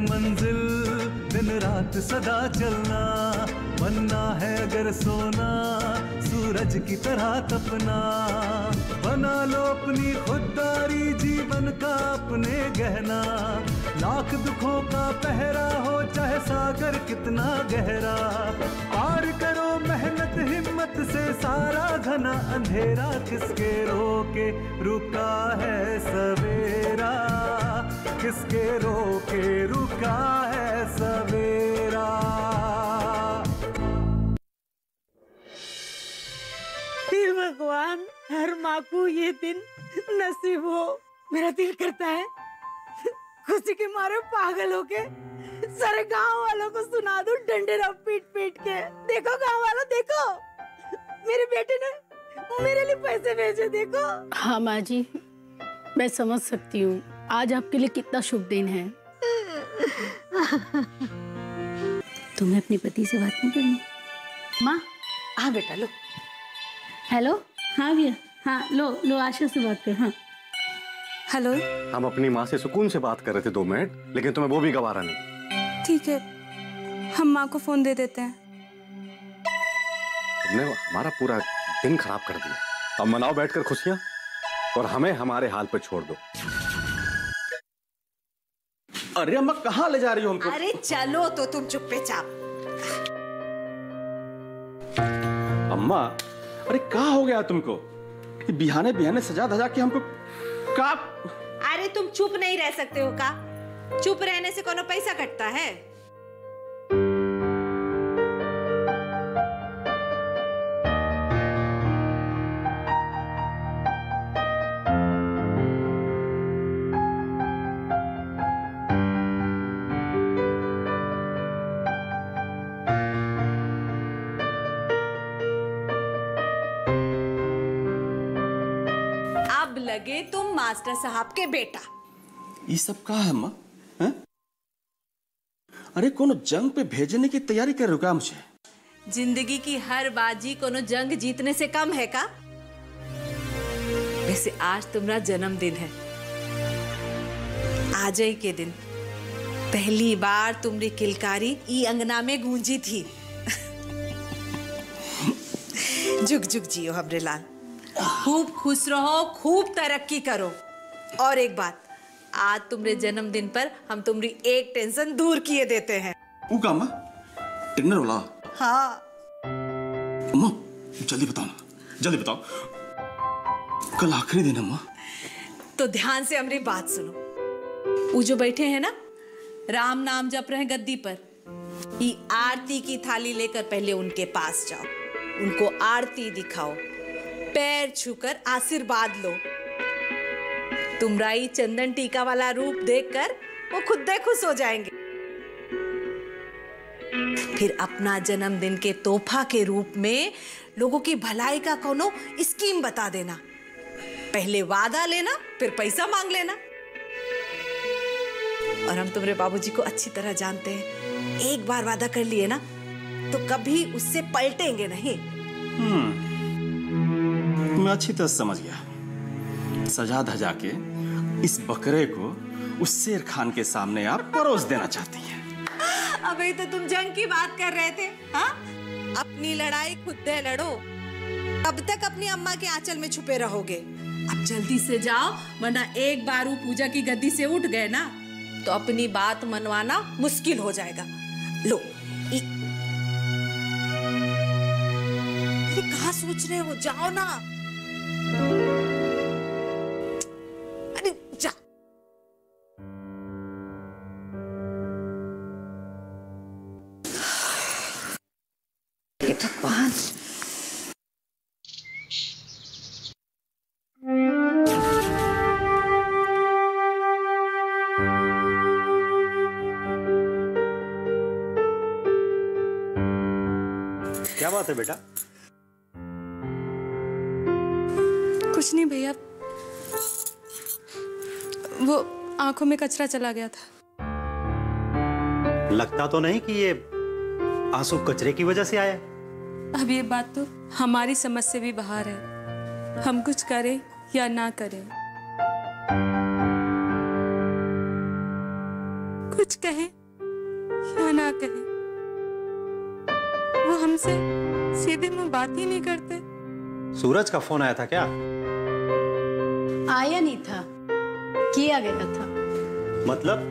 मंजिल, दिन रात सदा चलना, बनना है अगर सोना, सूरज की तरह तपना, बना लो अपनी खुददारी, जीवन का अपने गहना, लाख दुखों का पहरा हो चाहे सागर कितना गहरा, पार करो मेहनत हिम्मत से सारा घना अंधेरा, किसके रोके रुका है सवेरा, किसके रोके रुका है सवेरा। हे भगवान, हर माँ को ये दिन नसीब हो। मेरा दिल करता है खुशी के मारे पागल होके सारे गांव वालों को सुना दूं डंडे रफ पीट पीट के। देखो गांव वालों, देखो मेरे बेटे ने मेरे लिए पैसे भेजे, देखो। हाँ माँ जी, मैं समझ सकती हूँ आज आपके लिए कितना शुभ दिन है। तुम्हें अपने पति से बात नहीं करनी? माँ हाँ बेटा, लो। हेलो, हाँ भैया, हाँ लो आशा से बात कर। हाँ हेलो। हम अपनी माँ से सुकून से बात कर रहे थे 2 मिनट, लेकिन तुम्हें वो भी गवारा नहीं। ठीक है, हम माँ को फोन दे देते हैं। तुमने हमारा पूरा दिन खराब कर दिया। अब मनाओ बैठकर खुशियां और हमें हमारे हाल पे छोड़ दो। अरे अम्मा, कहाँ ले जा रही हो हमको? अरे चलो तो तुम चुप्पे चाप। अम्मा, अरे कहाँ हो गया तुमको? बिहाने बिहाने सजा धजा के हमको का? अरे तुम चुप नहीं रह सकते हो का? चुप रहने से कोनो पैसा कटता है? अब लगे तुम मास्टर साहब के बेटा। ये सब कहा है अम्मा? अरे कोनो जंग पे भेजने की तैयारी कर रहे हो क्या मुझे? जिंदगी की हर बाजी कोनो जंग जीतने से कम है का? वैसे आज तुम्हारा जन्मदिन है। आज ही के दिन पहली बार तुम्हारी किलकारी ई अंगना में गूंजी थी। जुग जुग जियो हमरे लाल, खूब खुश रहो, खूब तरक्की करो। और एक बात, आज तुम्हारे जन्मदिन पर हम तुम्हारी एक टेंशन दूर किए देते हैं। वो का अम्मा? डिनर वाला? हाँ। अम्मा जल्दी बताओ ना, जल्दी बताओ। कल आखिरी दिन अम्मा। तो ध्यान से हमारी बात सुनो। वो जो बैठे हैं ना, राम नाम जप रहे हैं गद्दी पर, ये आरती की थाली लेकर पहले उनके पास जाओ, उनको आरती दिखाओ, पैर छूकर आशीर्वाद लो। तुम्हारा ये चंदन टीका वाला रूप देखकर वो खुद खुश हो जाएंगे। फिर अपना जन्मदिन के तोहफा के रूप में लोगों की भलाई का कोनो स्कीम बता देना। पहले वादा लेना, फिर पैसा मांग लेना। और हम तुम्हारे बाबूजी को अच्छी तरह जानते हैं, एक बार वादा कर लिए ना तो कभी उससे पलटेंगे नहीं। मैं अच्छी तरह समझ गया। सजा धजा के इस बकरे को उस शेर खान के सामने आप परोस देना चाहती हैं। अबे तो तुम जंग की बात कर रहे थे, हाँ? अपनी लड़ाई खुद लड़ो, अब तक अपनी अम्मा के आंचल में छुपे रहोगे। अब जल्दी से जाओ, वरना एक बार वो पूजा की गद्दी से उठ गए ना तो अपनी बात मनवाना मुश्किल हो जाएगा। लो, ये कहाँ सोच रहे हो? जाओ ना। अरे जा। भगवान, क्या बात है बेटा? कुछ नहीं भैया, वो आंखों में कचरा चला गया था। लगता तो नहीं कि ये आंसू कचरे की वजह से आया। अब ये बात तो हमारी समझ से भी बाहर है, हम कुछ करें या ना करें। कुछ कहे या ना कहे, वो हमसे सीधे मुंह बात ही नहीं करते। सूरज का फोन आया था क्या? आया नहीं था, किया गया था। मतलब?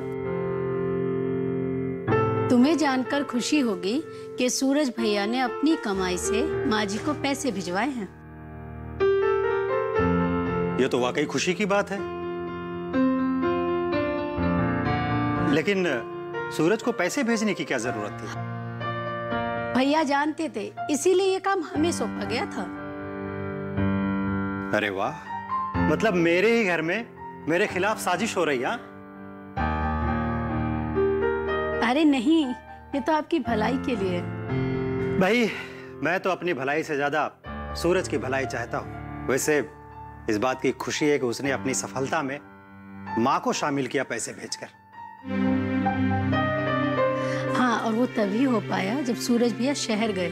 तुम्हें जानकर खुशी होगी कि सूरज भैया ने अपनी कमाई से माँ जी को पैसे भिजवाए हैं। ये तो वाकई खुशी की बात है, लेकिन सूरज को पैसे भेजने की क्या जरूरत थी? भैया जानते थे, इसीलिए ये काम हमें सौंपा गया था। अरे वाह, मतलब मेरे ही घर में मेरे खिलाफ साजिश हो रही है? अरे नहीं, ये तो आपकी भलाई के लिए। भाई, मैं तो अपनी भलाई से ज्यादा सूरज की भलाई चाहता हूँ। वैसे इस बात की खुशी है कि उसने अपनी सफलता में माँ को शामिल किया पैसे भेजकर। हाँ, और वो तभी हो पाया जब सूरज भैया शहर गए।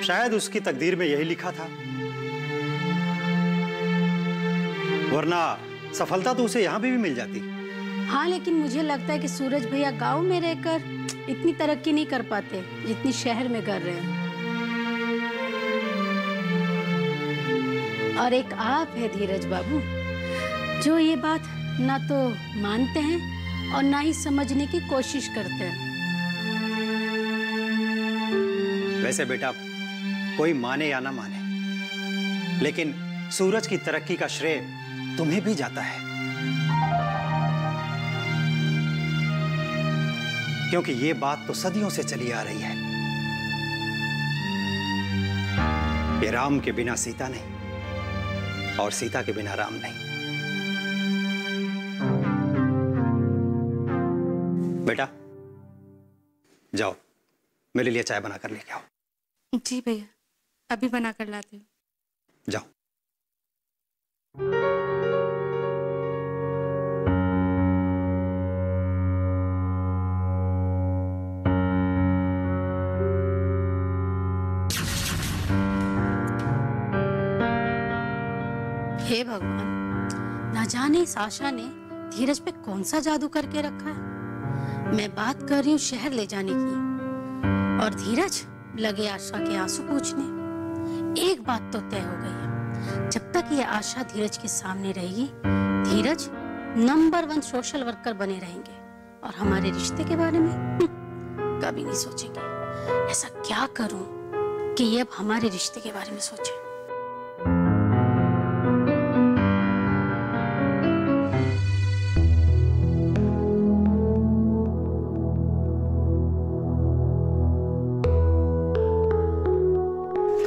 शायद उसकी तकदीर में यही लिखा था, वरना सफलता तो उसे यहाँ भी मिल जाती। हाँ, लेकिन मुझे लगता है कि सूरज भैया गांव में रहकर इतनी तरक्की नहीं कर पाते जितनी शहर में कर रहे हैं। और एक आप है धीरज बाबू, जो ये बात ना तो मानते हैं और ना ही समझने की कोशिश करते हैं। वैसे बेटा, कोई माने या ना माने, लेकिन सूरज की तरक्की का श्रेय तुम्हें भी जाता है, क्योंकि ये बात तो सदियों से चली आ रही है। ये राम के बिना सीता नहीं और सीता के बिना राम नहीं। बेटा जाओ, मेरे लिए चाय बना कर लेके आओ। जी भैया, अभी बना कर लाती हूँ। जाओ। हे भगवान, न जाने इस आशा ने धीरज पे कौन सा जादू करके रखा है। मैं बात कर रही हूँ शहर ले जाने की, और धीरज लगे आशा के आंसू पोंछने। एक बात तो तय हो गई है, जब तक ये आशा धीरज के सामने रहेगी, धीरज नंबर 1 सोशल वर्कर बने रहेंगे, और हमारे रिश्ते के बारे में कभी नहीं सोचेंगे। ऐसा क्या करूं कि ये अब हमारे रिश्ते के बारे में सोचे।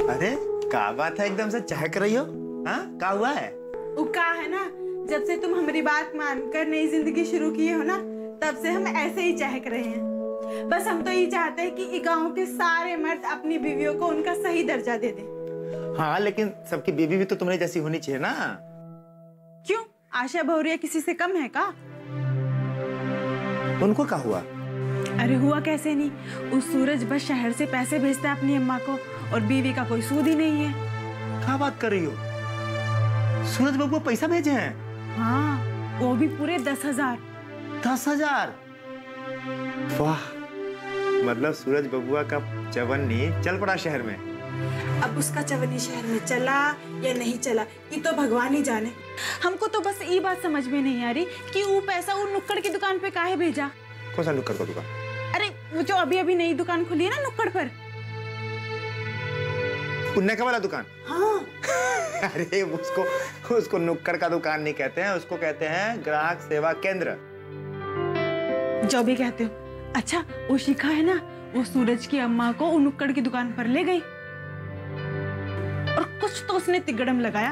अरे क्या बात है, एकदम से चहक रही हो? हाँ, क्या हुआ है? उका है ना, जब से तुम हमारी बात मानकर नई जिंदगी शुरू किए हो ना, तब से हम ऐसे ही चहक रहे हैं। बस हम तो ये चाहते हैं कि गांव के सारे मर्द अपनी बीवियों को उनका सही दर्जा दे दें। हाँ, लेकिन सबकी बीवी भी तो तुम्हारी जैसी होनी चाहिए ना। क्यों, आशा बहुरिया किसी से कम है का? उनको क्या हुआ? अरे हुआ कैसे नहीं, उस सूरज बस शहर से पैसे भेजता है अपनी अम्मा को, और बीवी का कोई सूद ही नहीं है। क्या बात कर रही हो? सूरज बाबू पैसा भेजे हैं? हाँ, वो भी पूरे 10,000। 10,000? वाह, मतलब सूरज बबुआ का चवन्नी चल पड़ा शहर में। अब उसका चवन्नी शहर में चला या नहीं चला, ये तो भगवान ही जाने। हमको तो बस ये बात समझ में नहीं आ रही कि वो पैसा वो नुक्कड़ की दुकान पे काहे भेजा। कौन सा नुक्कड़ का दुकान? अरे वो जो अभी अभी नई दुकान खुली है ना नुक्कड़ पर। पुण्य का वाला दुकान? हाँ। अरे उसको नुक्कड़ का दुकान नहीं कहते हैं, उसको कहते हैं ग्राहक सेवा केंद्र। जो भी कहते हो। अच्छा, वो शिखा है ना, वो सूरज की अम्मा को वो नुक्कड़ की दुकान पर ले गई, और कुछ तो उसने तिगड़म लगाया,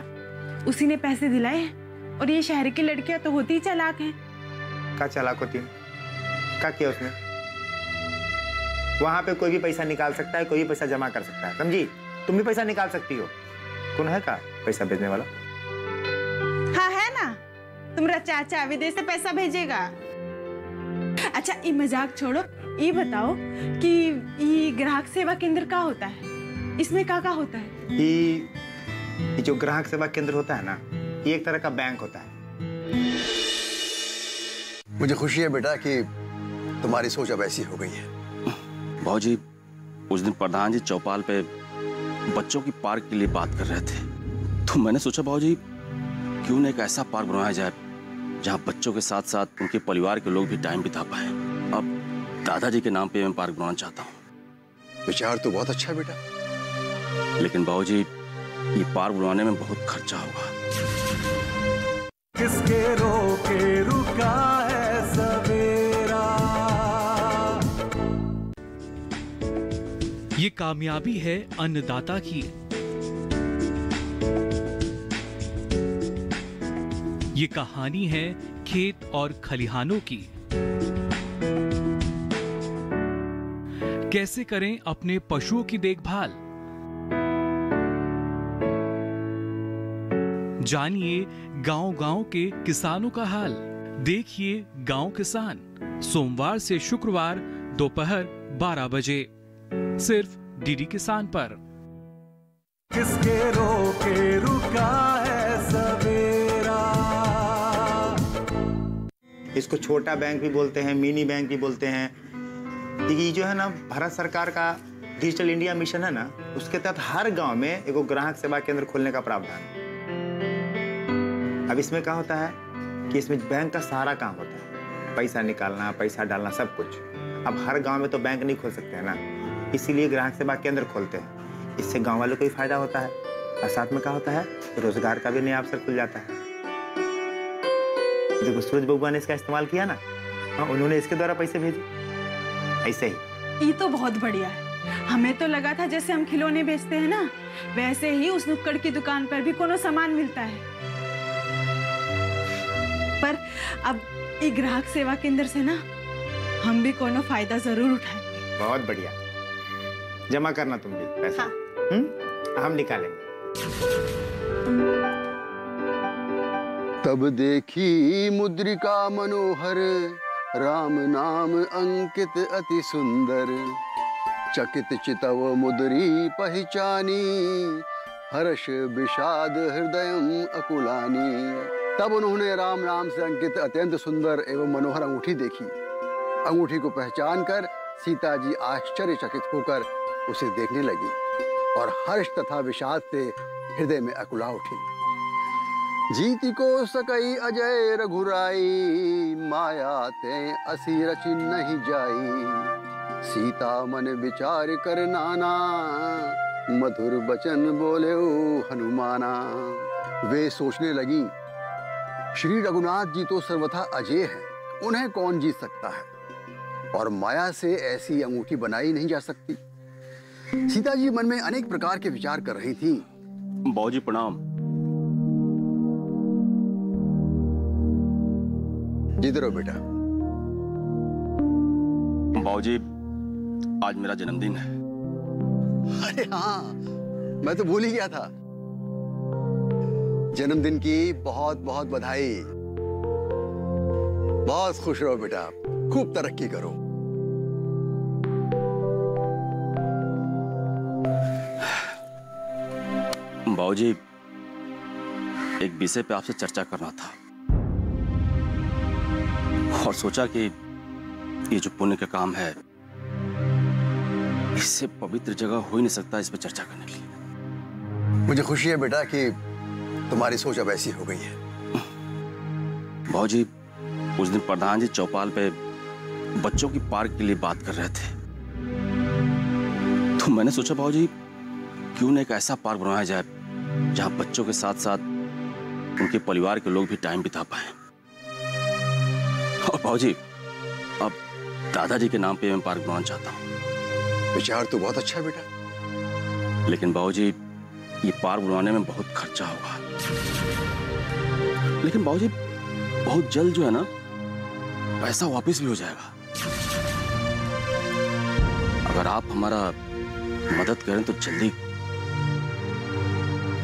उसी ने पैसे दिलाए हैं। और ये शहर की लड़कियां तो होती ही चालाक हैं। क्या चालाक होती है? क्या किया उसने? वहां पे कोई भी पैसा निकाल सकता है, कोई भी पैसा जमा कर सकता है, समझी? तुम भी पैसा निकाल सकती हो। कौन है का पैसा भेजने वाला? हाँ है ना, तुम्हारा चाचा विदेश से पैसा भेजेगा। अच्छा, ये मजाक छोड़ो, ये बताओ कि ये ग्राहक सेवा केंद्र क्या होता है? इसमें क्या होता है? ये जो ग्राहक सेवा केंद्र होता है ना, ये एक तरह का बैंक होता है। मुझे खुशी है बेटा कि तुम्हारी सोच अब ऐसी हो गई है। भाजी, उस दिन प्रधान जी चौपाल पे बच्चों की पार्क के लिए बात कर रहे थे, तो मैंने सोचा भाजी क्यों न एक ऐसा पार्क बनवाया जाए जहां बच्चों के साथ साथ उनके परिवार के लोग भी टाइम बिता पाए। अब दादाजी के नाम पे मैं पार्क बनवाना चाहता हूँ। विचार तो बहुत अच्छा है बेटा, लेकिन बाबूजी ये पार्क बनवाने में बहुत खर्चा होगा। किसके रोके रुका है सवेरा। ये कामयाबी है अन्नदाता की। ये कहानी है खेत और खलिहानों की। कैसे करें अपने पशुओं की देखभाल, जानिए गांव-गांव के किसानों का हाल। देखिए गांव किसान, सोमवार से शुक्रवार दोपहर 12 बजे, सिर्फ डीडी किसान पर। किसके रोके रुका है सवेरा। इसको छोटा बैंक भी बोलते हैं, मिनी बैंक भी बोलते हैं। ये जो है ना भारत सरकार का डिजिटल इंडिया मिशन है ना, उसके तहत हर गांव में एक ग्राहक सेवा केंद्र खोलने का प्रावधान है। अब इसमें क्या होता है कि इसमें बैंक का सारा काम होता है, पैसा निकालना, पैसा डालना, सब कुछ। अब हर गांव में तो बैंक नहीं खोल सकते हैं ना, इसीलिए ग्राहक सेवा केंद्र खोलते हैं। इससे गांव वालों को भी फायदा होता है और साथ में क्या होता है, रोजगार का भी नया अवसर खुल जाता है। देखो सूरज बबुआ ने इसका इस्तेमाल किया ना, उन्होंने इसके द्वारा पैसे भेजे। ऐसे ही ये तो बहुत बढ़िया है। हमें तो लगा था जैसे हम खिलौने बेचते हैं ना, वैसे ही उस नुक्कड़ की दुकान पर भी कोनो सामान मिलता है। पर अब ये ग्राहक सेवा केंद्र से ना हम भी कोनो फायदा जरूर उठाएंगे। बहुत बढ़िया, जमा करना तुम भी पैसा। हाँ। हम निकालेंगे। तब देखी मुद्रिका मनोहर, राम नाम अंकित अति सुंदर। चकित चितव मुद्री पहचानी, हर्ष विषाद हृदयम अकुलानी। तब उन्होंने राम नाम से अंकित अत्यंत सुंदर एवं मनोहर अंगूठी देखी। अंगूठी को पहचान कर सीता जी आश्चर्यचकित होकर उसे देखने लगी और हर्ष तथा विषाद से हृदय में अकुला उठी। जीती को सकई अजय रघुराई, माया ते असी रचि नहीं जाई। सीता मन विचार कर नाना, मधुर बचन बोले हनुमाना। वे सोचने लगी, श्री रघुनाथ जी तो सर्वथा अजय हैं, उन्हें कौन जीत सकता है, और माया से ऐसी अंगूठी बनाई नहीं जा सकती। सीता जी मन में अनेक प्रकार के विचार कर रही थी। बाबूजी प्रणाम। इधर रहो बेटा। बाबूजी आज मेरा जन्मदिन है। अरे हाँ, मैं तो भूल ही गया था। जन्मदिन की बहुत बहुत बधाई। बहुत खुश रहो बेटा, खूब तरक्की करो। बाबूजी एक विषय पे आपसे चर्चा करना था और सोचा कि ये जो पुण्य का काम है, इससे पवित्र जगह हो ही नहीं सकता इस पे चर्चा करने के लिए। मुझे खुशी है बेटा कि तुम्हारी सोच अब ऐसी हो गई है। बाबूजी उस दिन प्रधान जी चौपाल पे बच्चों की पार्क के लिए बात कर रहे थे, तो मैंने सोचा बाबूजी क्यों न एक ऐसा पार्क बनवाया जाए जहां बच्चों के साथ साथ उनके परिवार के लोग भी टाइम बिता पाए। और बाबूजी अब दादाजी के नाम पे मैं पार्क बनवाना चाहता हूँ। विचार तो बहुत अच्छा है बेटा, लेकिन बाबूजी ये पार्क बनवाने में बहुत खर्चा होगा। लेकिन बाबूजी बहुत जल्द जो है ना पैसा वापस भी हो जाएगा। अगर आप हमारा मदद करें तो जल्दी।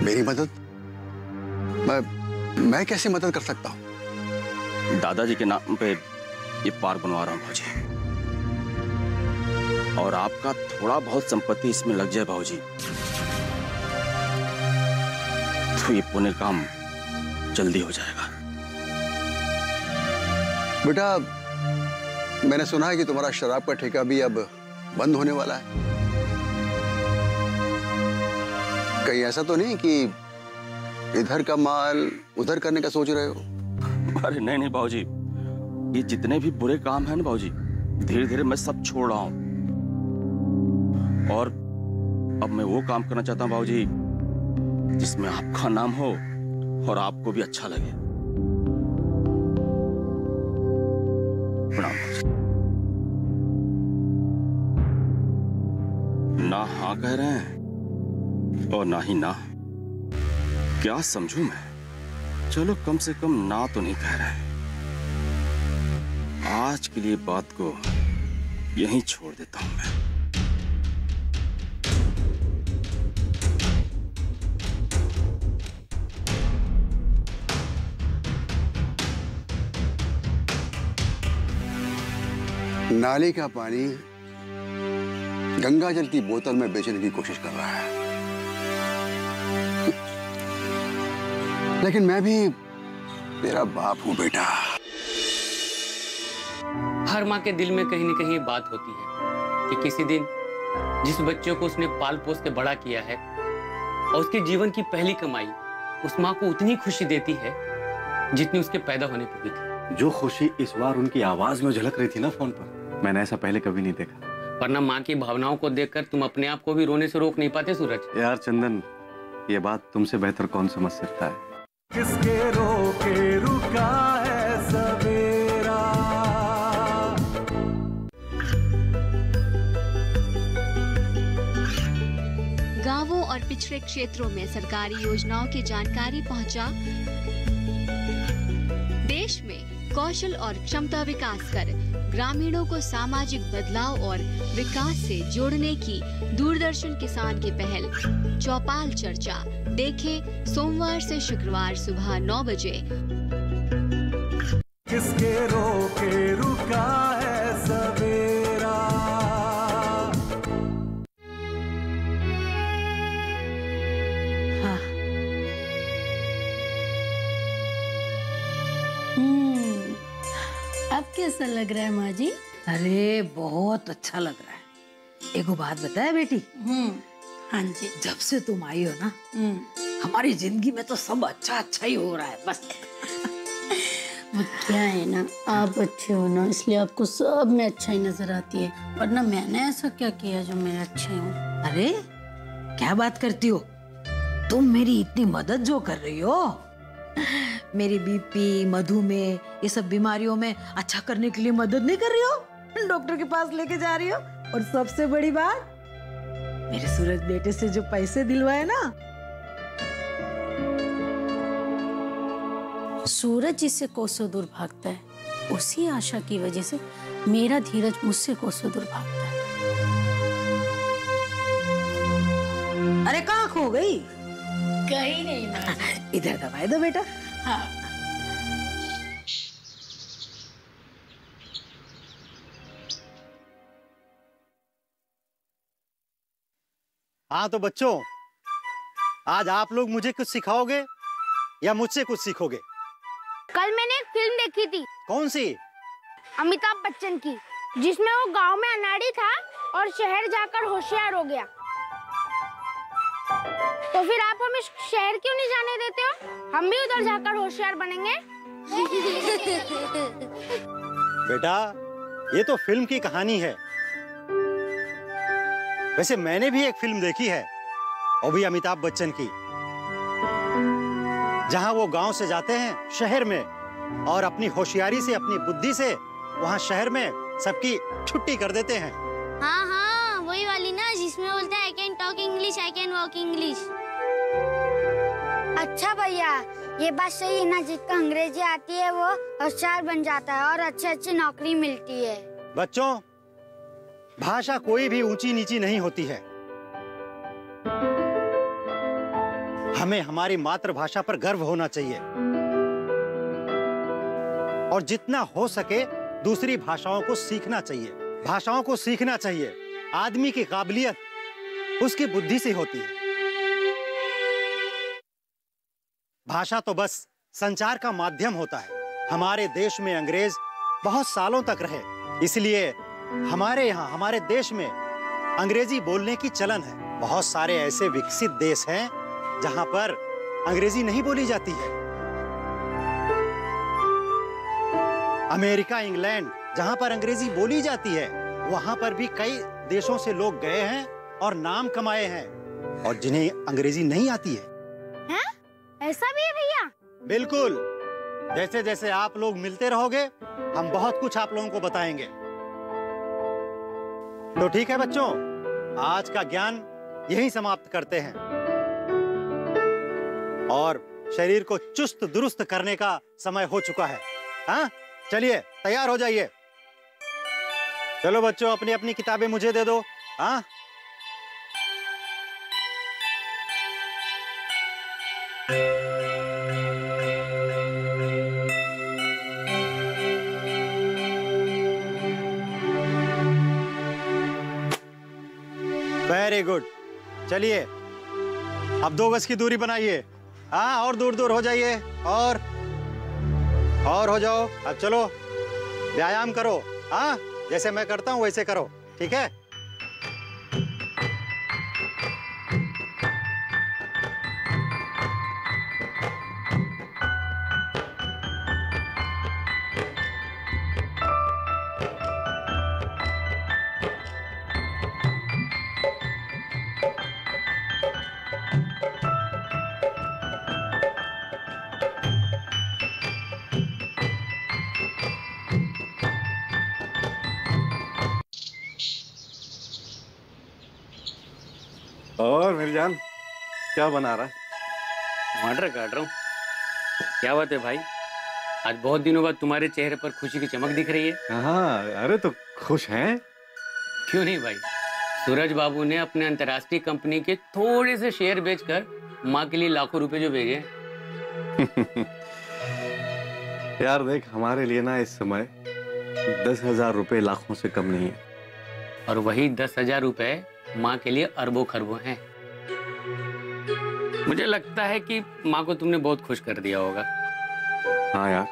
मेरी मदद? मैं कैसे मदद कर सकता हूँ? दादाजी के नाम पे ये पार्क बनवा रहा हूँ बाबूजी, और आपका थोड़ा बहुत संपत्ति इसमें लग जाए बाबूजी, तो ये पुण्य काम जल्दी हो जाएगा। बेटा, मैंने सुना है कि तुम्हारा शराब का ठेका भी अब बंद होने वाला है। कहीं ऐसा तो नहीं कि इधर का माल उधर करने का सोच रहे हो? अरे नहीं नहीं बाबूजी, ये जितने भी बुरे काम हैं ना बाबूजी, धीरे धीरे मैं सब छोड़ रहा हूँ। और अब मैं वो काम करना चाहता हूँ बाबूजी जिसमें आपका नाम हो और आपको भी अच्छा लगे। प्रणाम बाबूजी। ना हाँ कह रहे हैं और ना ही ना। क्या समझूं मैं? चलो कम से कम ना तो नहीं कह रहे। आज के लिए बात को यहीं छोड़ देता हूं मैं। नाले का पानी गंगा जल की बोतल में बेचने की कोशिश कर रहा है, लेकिन मैं भी तेरा बाप हूं बेटा। हर माँ के दिल में कहीं न कहीं ये बात होती है कि किसी दिन जिस बच्चे को उसने पाल पोस के बड़ा किया है और उसके जीवन की पहली कमाई उस माँ को उतनी खुशी देती है जितनी उसके पैदा होने पर भी थी। जो खुशी इस बार उनकी आवाज में झलक रही थी ना फोन पर, मैंने ऐसा पहले कभी नहीं देखा। वरना माँ की भावनाओं को देखकर तुम अपने आप को भी रोने से रोक नहीं पाते सूरज। यार चंदन, ये बात तुमसे बेहतर कौन समझ सकता है। किसके रोके रुका है सवेरा। गांवों और पिछड़े क्षेत्रों में सरकारी योजनाओं की जानकारी पहुंचा। देश में कौशल और क्षमता विकास कर ग्रामीणों को सामाजिक बदलाव और विकास से जोड़ने की दूरदर्शन किसान की पहल चौपाल चर्चा देखें सोमवार से शुक्रवार सुबह 9 बजे। किसके रोके रुका है सवेरा। अब कैसा लग रहा है माँ जी? अरे बहुत अच्छा लग रहा है। एगो बात बताया बेटी। हाँ जी। जब से तुम आई हो ना, हमारी जिंदगी में तो सब अच्छा अच्छा ही हो रहा है बस। वो क्या है ना, आप अच्छे हो ना, इसलिए आपको सब में अच्छा ही नजर आती है, वरना मैंने ऐसा क्या किया जो मैं अच्छी हूँ? अरे क्या बात करती हो तुम? मेरी इतनी मदद जो कर रही हो, मेरी बीपी, मधुमेह, ये सब बीमारियों में अच्छा करने के लिए मदद नहीं कर रही हो, डॉक्टर के पास लेके जा रही हो। और सबसे बड़ी बात, मेरे सूरज बेटे से जो पैसे दिलवाए ना, सूरज जिससे कोसों दूर भागता है, उसी आशा की वजह से मेरा धीरज मुझसे कोसों दूर भागता है। अरे कहाँ खो गई? कहीं नहीं ना। इधर दबाए दो बेटा। हाँ। हाँ तो बच्चों, आज आप लोग मुझे कुछ सिखाओगे या मुझसे कुछ सीखोगे? कल मैंने एक फिल्म देखी थी। कौन सी? अमिताभ बच्चन की, जिसमें वो गांव में अनाड़ी था और शहर जाकर होशियार हो गया। तो फिर आप हमें शहर क्यों नहीं जाने देते हो? हम भी उधर जाकर होशियार बनेंगे। बेटा, ये तो फिल्म की कहानी है। वैसे मैंने भी एक फिल्म देखी है, वो भी अमिताभ बच्चन की, जहां वो गांव से जाते हैं शहर में और अपनी होशियारी से, अपनी बुद्धि से वहां शहर में सबकी छुट्टी कर देते हैं। हाँ हाँ, वही वाली ना, जिसमें बोलता है I can talk English, I can walk English। अच्छा भैया, ये बात सही है ना, जिसको अंग्रेजी आती है वो होशियार बन जाता है और अच्छी नौकरी मिलती है। बच्चों, भाषा कोई भी ऊंची नीची नहीं होती है। हमें हमारी मातृभाषा पर गर्व होना चाहिए और जितना हो सके दूसरी भाषाओं को सीखना चाहिए। भाषाओं को सीखना चाहिए। आदमी की काबिलियत उसकी बुद्धि से होती है। भाषा तो बस संचार का माध्यम होता है। हमारे देश में अंग्रेज बहुत सालों तक रहे, इसलिए हमारे यहाँ, हमारे देश में अंग्रेजी बोलने की चलन है। बहुत सारे ऐसे विकसित देश हैं जहां पर अंग्रेजी नहीं बोली जाती है। अमेरिका, इंग्लैंड, जहां पर अंग्रेजी बोली जाती है, वहां पर भी कई देशों से लोग गए हैं और नाम कमाए हैं, और जिन्हें अंग्रेजी नहीं आती है। हैं? ऐसा भी है भैया? बिल्कुल। जैसे जैसे आप लोग मिलते रहोगे, हम बहुत कुछ आप लोगों को बताएंगे। तो ठीक है बच्चों, आज का ज्ञान यहीं समाप्त करते हैं और शरीर को चुस्त दुरुस्त करने का समय हो चुका है। हाँ, चलिए तैयार हो जाइए। चलो बच्चों, अपनी अपनी किताबें मुझे दे दो। हाँ, वेरी गुड। चलिए अब 2 गज की दूरी बनाइए। हाँ, और दूर दूर हो जाइए, और हो जाओ। अब चलो व्यायाम करो। हाँ, जैसे मैं करता हूँ वैसे करो, ठीक है? और मिर्जान, क्या बना रहा है? टमाटर काट रहा हूँ। क्या बात है भाई, आज बहुत दिनों बाद तुम्हारे चेहरे पर खुशी की चमक दिख रही है। हाँ, अरे तो खुश हैं? क्यों नहीं भाई, सूरज बाबू ने अपने अंतर्राष्ट्रीय कंपनी के थोड़े से शेयर बेचकर माँ के लिए लाखों रुपए जो भेजे। यार देख, हमारे लिए ना इस समय 10,000 रुपए लाखों से कम नहीं है, और वही 10,000 रुपए माँ के लिए अरबों खरबों हैं। मुझे लगता है कि माँ को तुमने बहुत खुश कर दिया होगा। हाँ यार,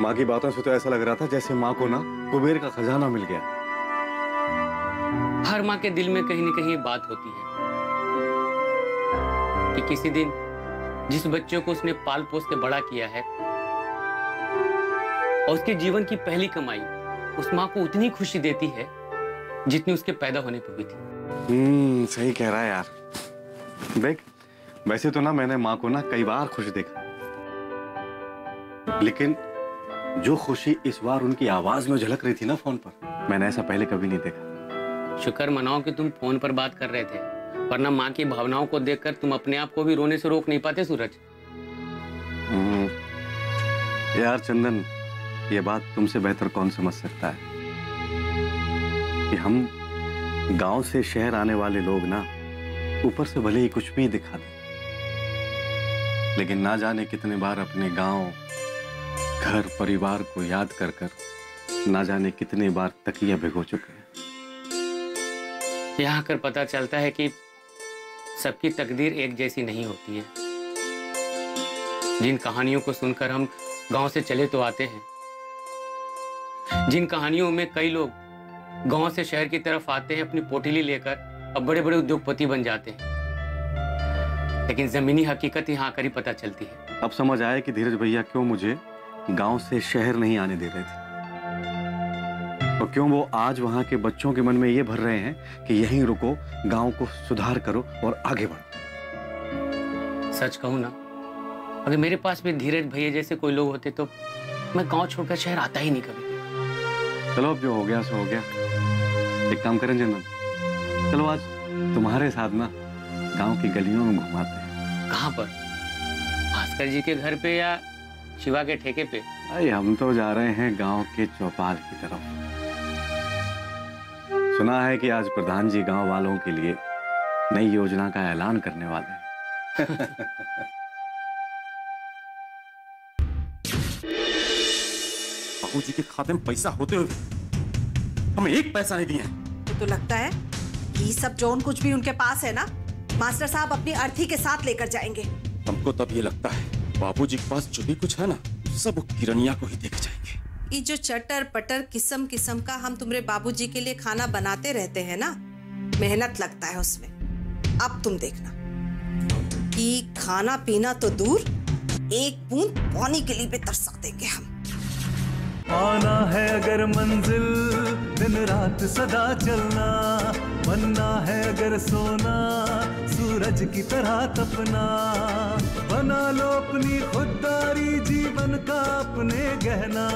माँ की बातों से तो ऐसा लग रहा था जैसे माँ को ना कुबेर का खजाना मिल गया। हर माँ के दिल में कहीं न कहीं बात होती है कि किसी दिन जिस बच्चे को उसने पाल पोस के बड़ा किया है और उसके जीवन की पहली कमाई उस माँ को उतनी खुशी देती है जितनी उसके पैदा होने पर हुई थी। सही कह रहा है यार। देख, वैसे तो ना मैंने माँ को ना कई बार खुश देखा, लेकिन जो खुशी इस बार उनकी आवाज में झलक रही थी ना फोन पर, मैंने ऐसा पहले कभी नहीं देखा। शुक्र मनाओ कि तुम फोन पर बात कर रहे थे, वरना माँ की भावनाओं को देखकर तुम अपने आप को भी रोने से रोक नहीं पाते सूरज। यार चंदन, ये बात तुमसे बेहतर कौन समझ सकता है कि हम गांव से शहर आने वाले लोग ना ऊपर से भले ही कुछ भी दिखा दें, लेकिन ना जाने कितने बार अपने गांव, घर, परिवार को याद कर कर ना जाने कितने बार तकिया भिगो चुके हैं। यहाँ कर पता चलता है कि सबकी तकदीर एक जैसी नहीं होती है। जिन कहानियों को सुनकर हम गांव से चले तो आते हैं, जिन कहानियों में कई लोग गांव से शहर की तरफ आते हैं अपनी पोटली लेकर, अब बड़े बड़े उद्योगपति बन जाते हैं, लेकिन जमीनी हकीकत यहाँ आकर ही पता चलती है। अब समझ आया कि धीरज भैया क्यों मुझे गांव से शहर नहीं आने दे रहे थे, और क्यों वो आज वहां के बच्चों के मन में ये भर रहे हैं कि यहीं रुको, गांव को सुधार करो और आगे बढ़ो। सच कहूँ ना, अगर मेरे पास भी धीरज भैया जैसे कोई लोग होते तो मैं गांव छोड़कर शहर आता ही नहीं कभी। चलो, अब जो हो गया सो हो गया। एक काम करें चंदन, चलो आज तुम्हारे साथ ना गांव की गलियों में घुमाते हैं। कहाँ पर? भास्कर जी के घर पे या शिवा के ठेके पे? अरे हम तो जा रहे हैं गांव के चौपाल की तरफ। सुना है कि आज प्रधान जी गांव वालों के लिए नई योजना का ऐलान करने वाले हैं। बाबूजी के खाते में पैसा होते हुए हमें एक पैसा नहीं दिया है। तो लगता है कि सब जौन कुछ भी उनके पास है ना, मास्टर साहब अपनी अर्थी के साथ लेकर जाएंगे। हमको तब ये लगता है बाबूजी के पास जो भी कुछ है ना, सब वो किरनिया को ही देके जाएंगे। ये जो चटर पटर किस्म किस्म का हम तुम्हारे बाबूजी के लिए खाना बनाते रहते हैं ना, मेहनत लगता है उसमें। अब तुम देखना कि खाना पीना तो दूर, एक बूंद पानी के लिए भी तरसा देंगे हम। आना है अगर मंजिल दिन रात सदा चलना, बनना है अगर सोना सूरज की तरह तपना, बना लो अपनी खुददारी जीवन का अपने गहना,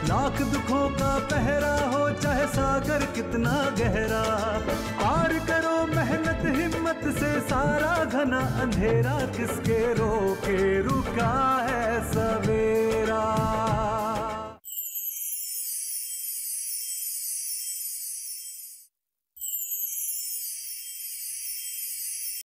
लाख दुखों का पहरा हो चाहे सागर कितना गहरा, पार करो मेहनत हिम्मत से सारा घना अंधेरा, किसके रोके